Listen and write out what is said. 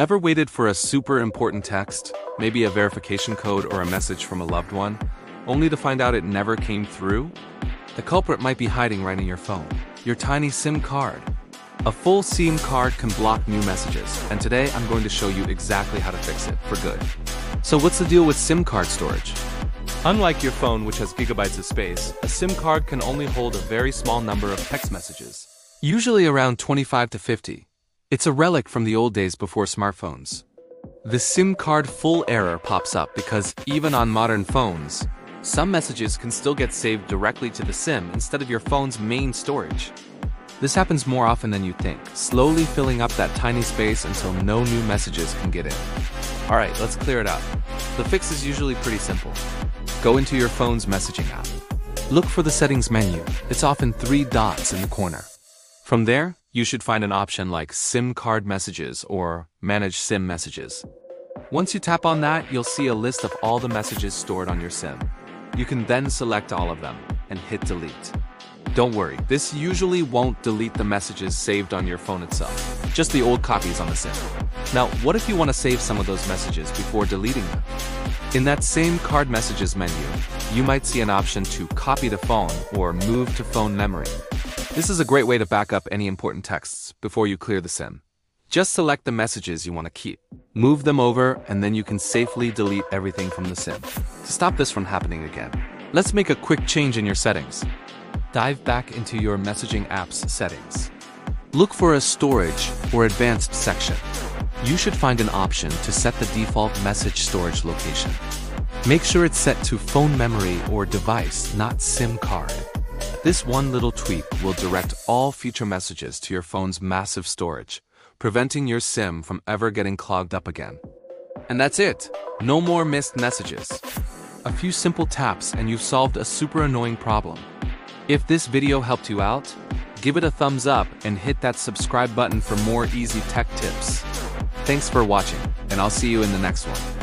Ever waited for a super important text, maybe a verification code or a message from a loved one, only to find out it never came through? The culprit might be hiding right in your phone, your tiny SIM card. A full SIM card can block new messages, and today I'm going to show you exactly how to fix it for good. So what's the deal with SIM card storage? Unlike your phone, which has gigabytes of space, a SIM card can only hold a very small number of text messages, usually around 25 to 50. It's a relic from the old days before smartphones. The SIM card full error pops up because even on modern phones, some messages can still get saved directly to the SIM instead of your phone's main storage. This happens more often than you think, slowly filling up that tiny space until no new messages can get in. Alright, let's clear it up. The fix is usually pretty simple. Go into your phone's messaging app. Look for the settings menu. It's often 3 dots in the corner. From there, you should find an option like SIM card messages or manage SIM messages. Once you tap on that, you'll see a list of all the messages stored on your SIM. You can then select all of them and hit delete. Don't worry, this usually won't delete the messages saved on your phone itself, just the old copies on the SIM. Now, what if you want to save some of those messages before deleting them? In that same card messages menu, you might see an option to copy to phone or move to phone memory. This is a great way to back up any important texts before you clear the SIM. Just select the messages you want to keep, move them over, and then you can safely delete everything from the SIM. To stop this from happening again, let's make a quick change in your settings. Dive back into your messaging app's settings. Look for a storage or advanced section. You should find an option to set the default message storage location. Make sure it's set to phone memory or device, not SIM card. This one little tweak will direct all future messages to your phone's massive storage, preventing your SIM from ever getting clogged up again. And that's it. No more missed messages. A few simple taps and you've solved a super annoying problem. If this video helped you out, give it a thumbs up and hit that subscribe button for more easy tech tips. Thanks for watching, and I'll see you in the next one.